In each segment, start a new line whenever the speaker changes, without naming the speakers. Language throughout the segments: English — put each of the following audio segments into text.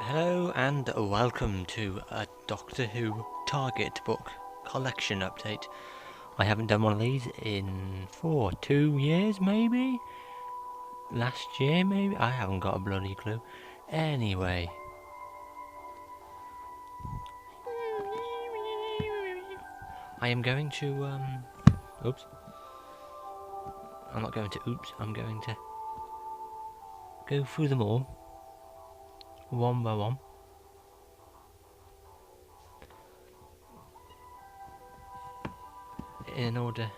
Hello and welcome to a Doctor Who Target book collection update. I haven't done one of these in 2 years maybe? Last year maybe? I haven't got a bloody clue. Anyway. I am going to, oops. I'm not going to oops, I'm going to go through them all. One by one. In order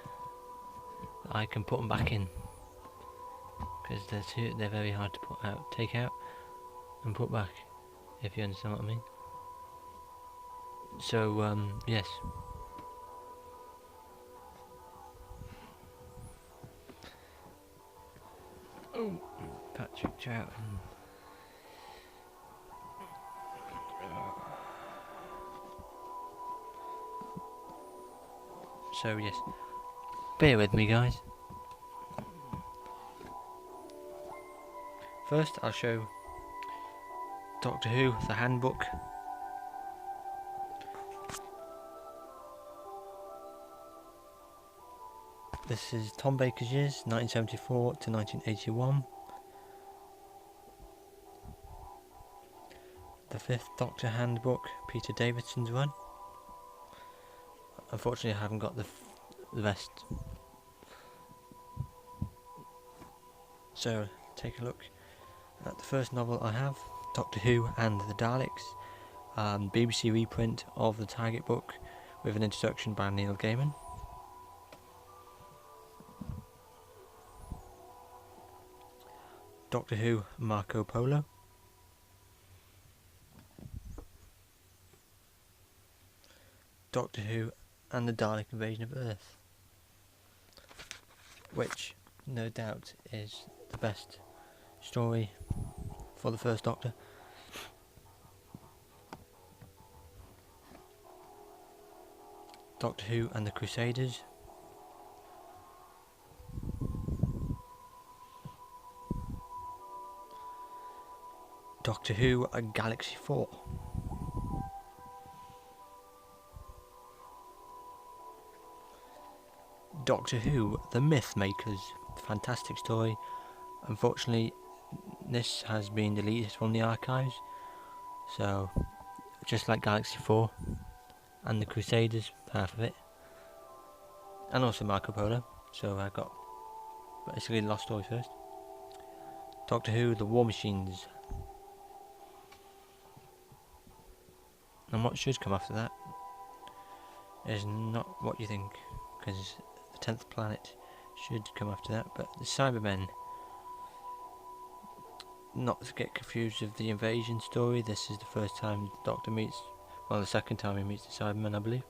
that I can put them back in. Because they're very hard to take out and put back, if you understand what I mean. So, yes. Oh, Patrick Troughton. So, yes. Bear with me, guys. First, I'll show Doctor Who, the handbook. This is Tom Baker's years, 1974 to 1981. The Fifth Doctor handbook, Peter Davidson's one. Unfortunately, I haven't got the rest. So, take a look at the first novel I have, Doctor Who and the Daleks. BBC reprint of the Target book with an introduction by Neil Gaiman. Doctor Who Marco Polo. Doctor Who and the Dalek Invasion of Earth, which no doubt is the best story for the first Doctor. Doctor Who and the Crusaders. Doctor Who Galaxy 4. Doctor Who The Myth Makers. Fantastic story. Unfortunately, this has been deleted from the archives. So, just like Galaxy 4 and the Crusaders, half of it. And also Marco Polo. So I got basically the lost story first. Doctor Who The War Machines. And what should come after that is not what you think, because the 10th planet should come after that, but the Cybermen, not to get confused with the invasion story, this is the first time the Doctor meets, well, the second time he meets the Cybermen, I believe.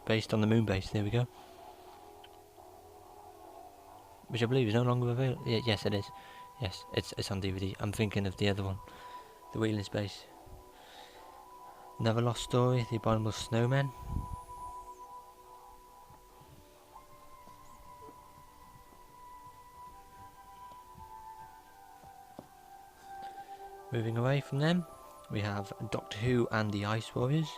Based on the moon base, there we go. Which I believe is no longer available. Yeah, yes, it is. Yes, it's on DVD. I'm thinking of the other one, the Wheeling Space. Never Lost Story, The Abominable Snowmen. Moving away from them, we have Doctor Who and the Ice Warriors.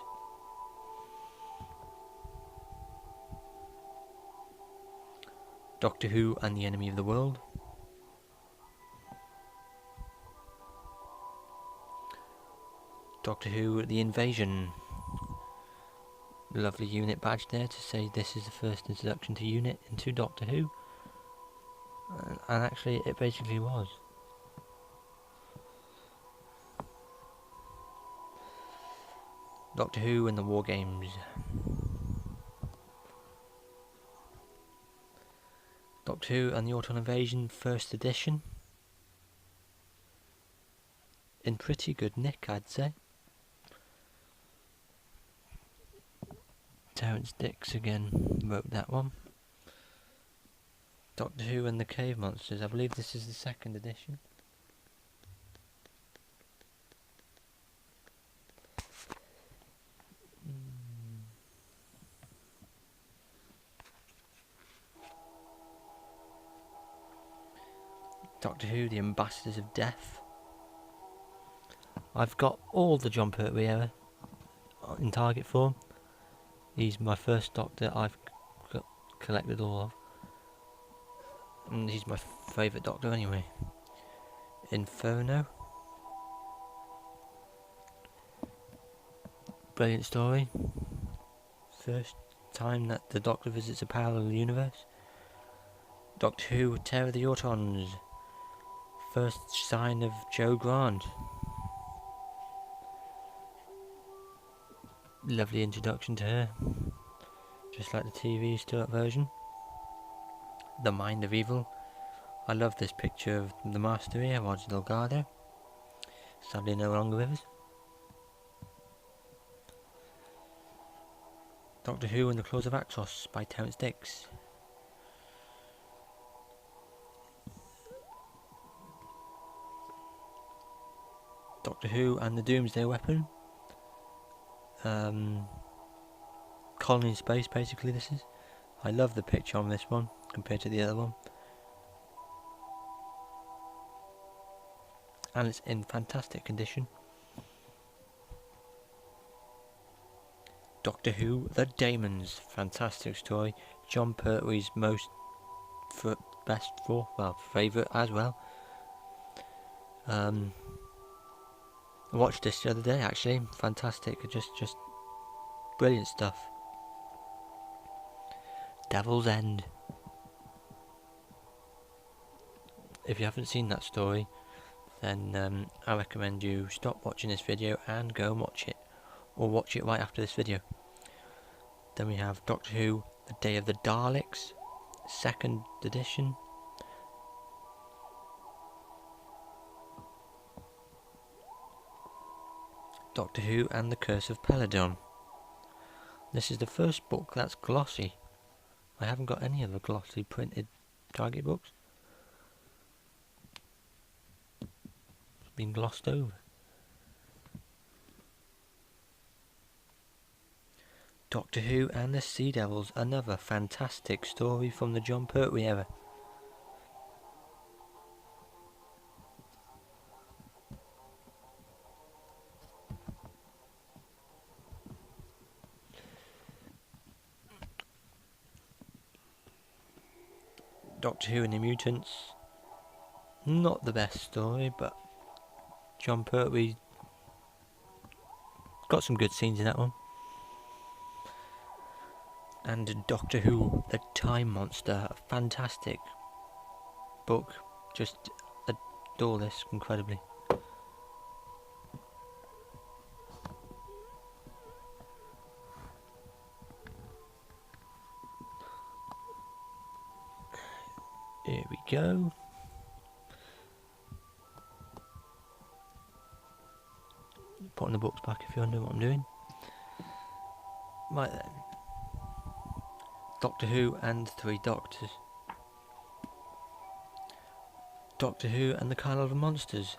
Doctor Who and the Enemy of the World. Doctor Who The Invasion. Lovely unit badge there to say this is the first introduction to unit into Doctor Who. And actually it basically was. Doctor Who and the War Games. Doctor Who and the Autumn Invasion First Edition. In pretty good nick, I'd say. Terrance Dicks again wrote that one. Doctor Who and the Cave Monsters. I believe this is the second edition. Doctor Who, The Ambassadors of Death. I've got all the Jon Pertwee era in target form. He's my first Doctor I've collected all of. And he's my favourite Doctor anyway. Inferno. Brilliant story. First time that the Doctor visits a parallel universe. Doctor Who, Terror of the Autons. First sign of Jo Grant. Lovely introduction to her. Just like the TV Stuart version. The Mind of Evil. I love this picture of the Master here, Roger Delgado. Sadly no longer with us. Doctor Who and the Claws of Actos by Terrance Dicks. Doctor Who and the Doomsday Weapon. Colony in Space, basically this is. I love the picture on this one compared to the other one. And it's in fantastic condition. Doctor Who, The Daemons, fantastic story. Jon Pertwee's favourite as well. I watched this the other day actually, fantastic, just brilliant stuff. Devil's End. If you haven't seen that story, then I recommend you stop watching this video and go and watch it, or watch it right after this video. Then we have Doctor Who, The Day of the Daleks, 2nd edition. Doctor Who and the Curse of Peladon. This is the first book that's glossy. I haven't got any other glossy printed target books. It's been glossed over. Doctor Who and the Sea Devils, another fantastic story from the Jon Pertwee era. Doctor Who and the Mutants, not the best story, but Jon Pertwee got some good scenes in that one. And Doctor Who, The Time Monster, a fantastic book, just adore this incredibly. Here we go. Putting the books back if you wonder what I'm doing. Right then. Doctor Who and the Three Doctors. Doctor Who and the Carnival of Monsters.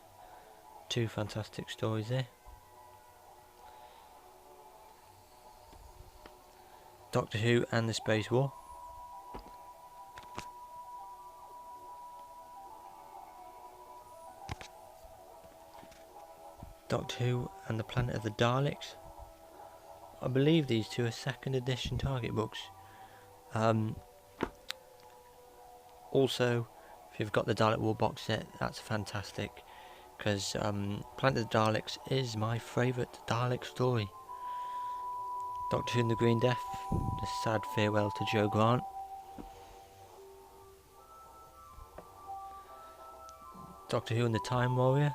Two fantastic stories there. Doctor Who and the Space War. Doctor Who and the Planet of the Daleks. I believe these two are 2nd edition target books. Also, if you've got the Dalek War box set, that's fantastic, because Planet of the Daleks is my favourite Dalek story. Doctor Who and the Green Death, the sad farewell to Jo Grant. Doctor Who and the Time Warrior,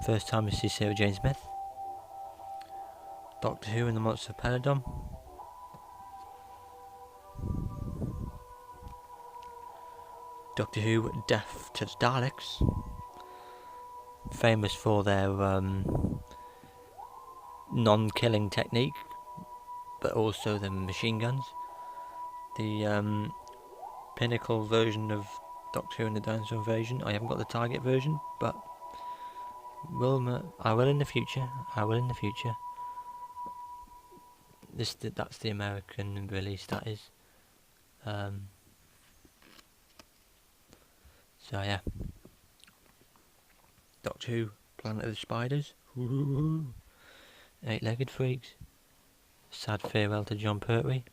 first time we see Sarah Jane Smith. Doctor Who and the Monster of Peladon. Doctor Who, Death to the Daleks, famous for their non-killing technique, but also the machine guns. The pinnacle version of Doctor Who and the Dinosaur Invasion. I haven't got the target version, but I will in the future. That's the American release. That is. So yeah, Doctor Who, Planet of the Spiders, 8-legged freaks. Sad farewell to John Pertwee.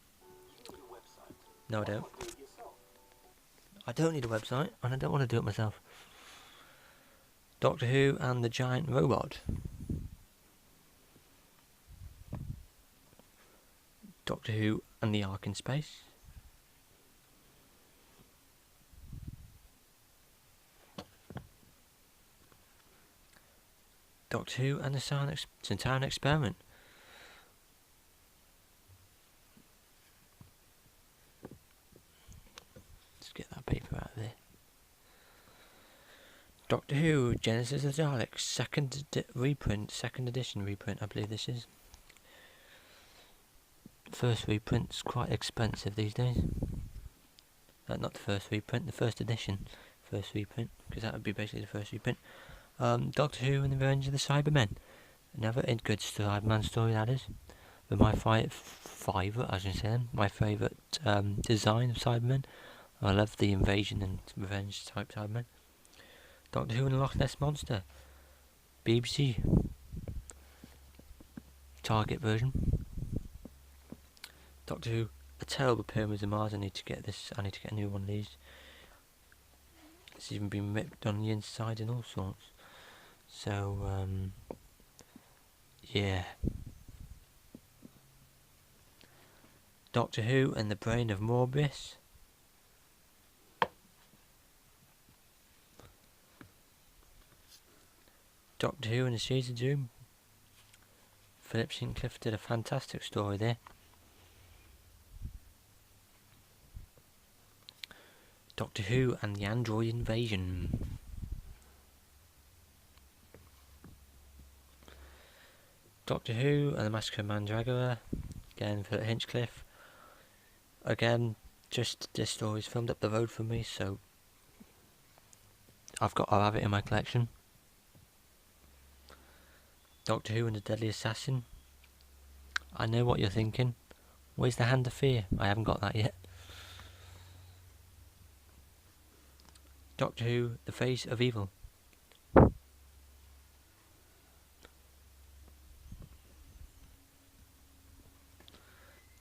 No, I don't. I don't need a website, and I don't want to do it myself. Doctor Who and the Giant Robot. Doctor Who and the Ark in Space. Doctor Who and the Centauran Experiment. Let's get that paper out of there. Doctor Who, Genesis of the Daleks, second edition reprint, I believe this is. First reprint's quite expensive these days. Not the first reprint, the first edition. First reprint, because that would be basically the first reprint. Doctor Who and the Revenge of the Cybermen. Another good Cyberman story, that is. But my my favourite design of Cybermen. I love the invasion and revenge type Cybermen. Doctor Who and the Loch Ness Monster. BBC. Target version. Doctor Who, A Terrible Pyramids of Mars. I need to get a new one of these. It's even been ripped on the inside and all sorts. So, yeah. Doctor Who and the Brain of Morbius. Doctor Who and the Shades of Doom. Philip Hinchcliffe did a fantastic story there. Doctor Who and the Android Invasion. Doctor Who and the Massacre of Mandragora. Again, Philip Hinchcliffe. Again, just this story's filmed up the road from me, so I'll have it in my collection. Doctor Who and the Deadly Assassin. I know what you're thinking. Where's the Hand of Fear? I haven't got that yet. Doctor Who, The Face of Evil.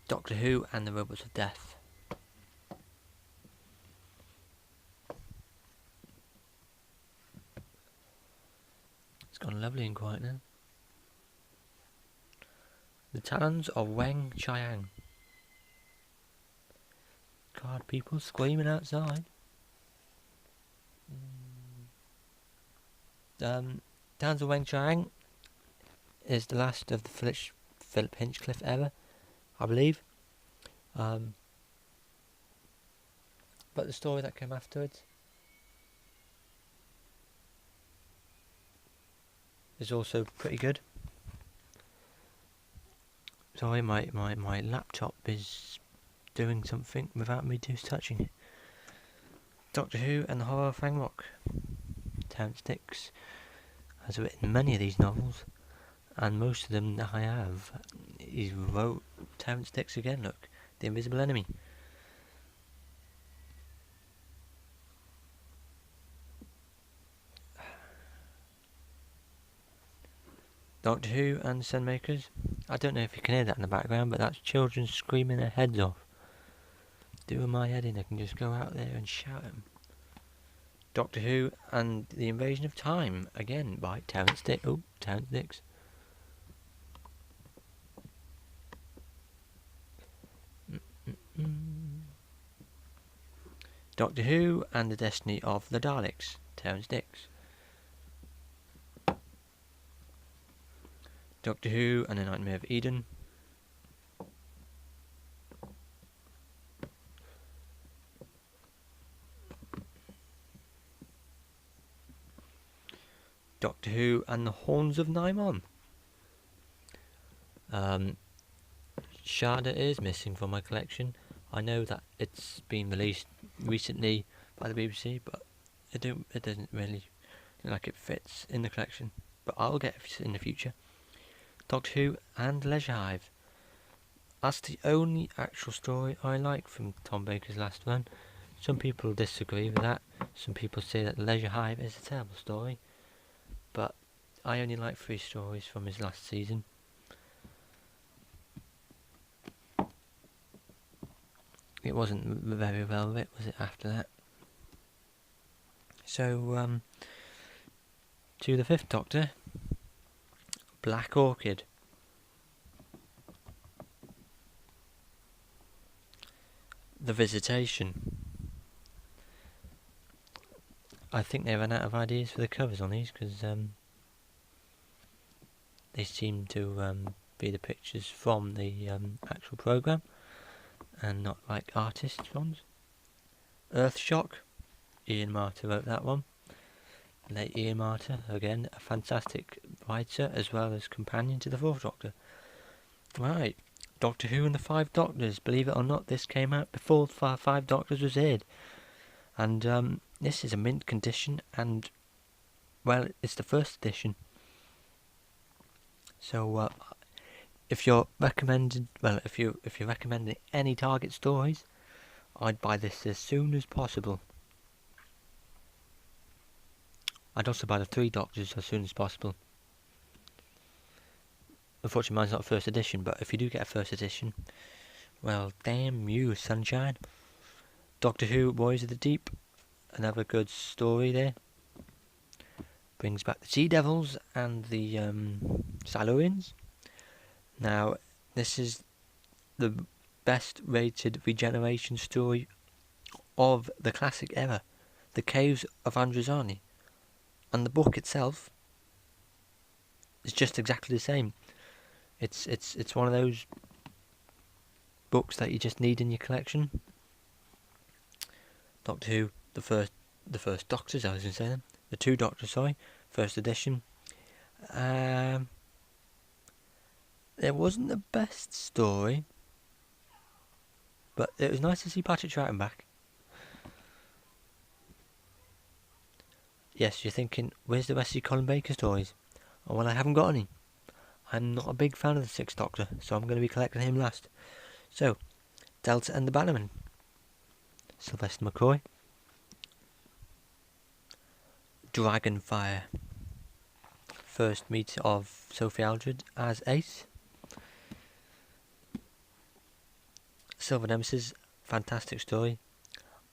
Doctor Who and the Robots of Death. It's gone lovely and quiet now. The Talons of Weng-Chiang. God, people screaming outside. Talons of Weng-Chiang is the last of the Philip Hinchcliffe era, I believe. But the story that came afterwards is also pretty good. Sorry, my laptop is doing something without me just touching it. Doctor Who and the Horror of Fang Rock. Terrance Dicks has written many of these novels, and most of them that I have, he wrote Terrance Dicks again. Look, The Invisible Enemy. Doctor Who and the Sunmakers. I don't know if you can hear that in the background, but that's children screaming their heads off. Doing my head in, I can just go out there and shout them. Doctor Who and the Invasion of Time, again by Terrance Dicks. Doctor Who and the Destiny of the Daleks, Terrance Dicks. Doctor Who and the Nightmare of Eden. Doctor Who and the Horns of Nimon. Shada is missing from my collection. I know that it's been released recently by the BBC, but it doesn't really look like it fits in the collection. But I'll get it in the future. Doctor Who and Leisure Hive. That's the only actual story I like from Tom Baker's last run. Some people disagree with that. Some people say that Leisure Hive is a terrible story, but I only like 3 stories from his last season. It wasn't very well writ, was it, after that? So, to the 5th Doctor, Black Orchid. The Visitation. I think they ran out of ideas for the covers on these, because they seem to be the pictures from the actual programme, and not like artists' ones. Earthshock. Ian Marter wrote that one. Late Ian Marter, again, a fantastic writer as well as companion to the 4th Doctor. Right, Doctor Who and the 5 Doctors. Believe it or not, this came out before 5 Doctors was aired. And this is a mint condition, and, well, it's the 1st edition. So, if you're recommending any Target stories, I'd buy this as soon as possible. I'd also buy the 3 Doctors as soon as possible. Unfortunately, mine's not a 1st edition, but if you do get a 1st edition, well, damn you, sunshine. Doctor Who, Warriors of the Deep, another good story there. Brings back the Sea Devils and the Silurians. Now, this is the best rated regeneration story of the classic era, The Caves of Androzani. And the book itself is just exactly the same. It's one of those books that you just need in your collection. Doctor Who, the first Doctors, I was going to say them. The 2 Doctors, sorry, 1st edition. It wasn't the best story, but it was nice to see Patrick Troughton back. Yes, you're thinking, where's the rest of your Colin Baker stories? Oh, well, I haven't got any. I'm not a big fan of the 6th Doctor, so I'm going to be collecting him last. So, Delta and the Bannerman. Sylvester McCoy. Dragonfire. First meet of Sophie Aldred as Ace. Silver Nemesis, fantastic story.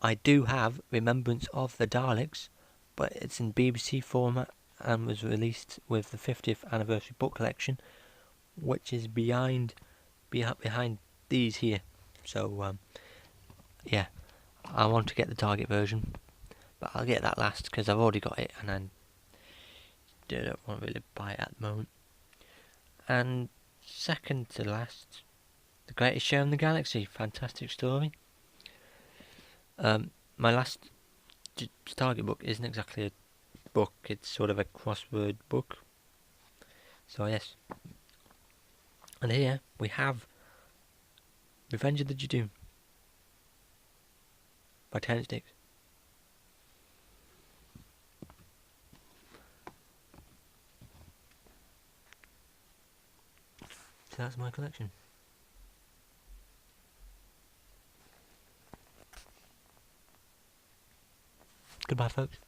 I do have Remembrance of the Daleks, but it's in BBC format and was released with the 50th anniversary book collection, which is behind these here. So, yeah, I want to get the Target version, but I'll get that last because I've already got it, and I don't want to really buy it at the moment. And second to last, The Greatest Show in the Galaxy, fantastic story. My last Target book isn't exactly a book, it's sort of a crossword book. So yes. And here we have Revenge of the Judoon by Terence Dicks. So that's my collection. Goodbye, folks.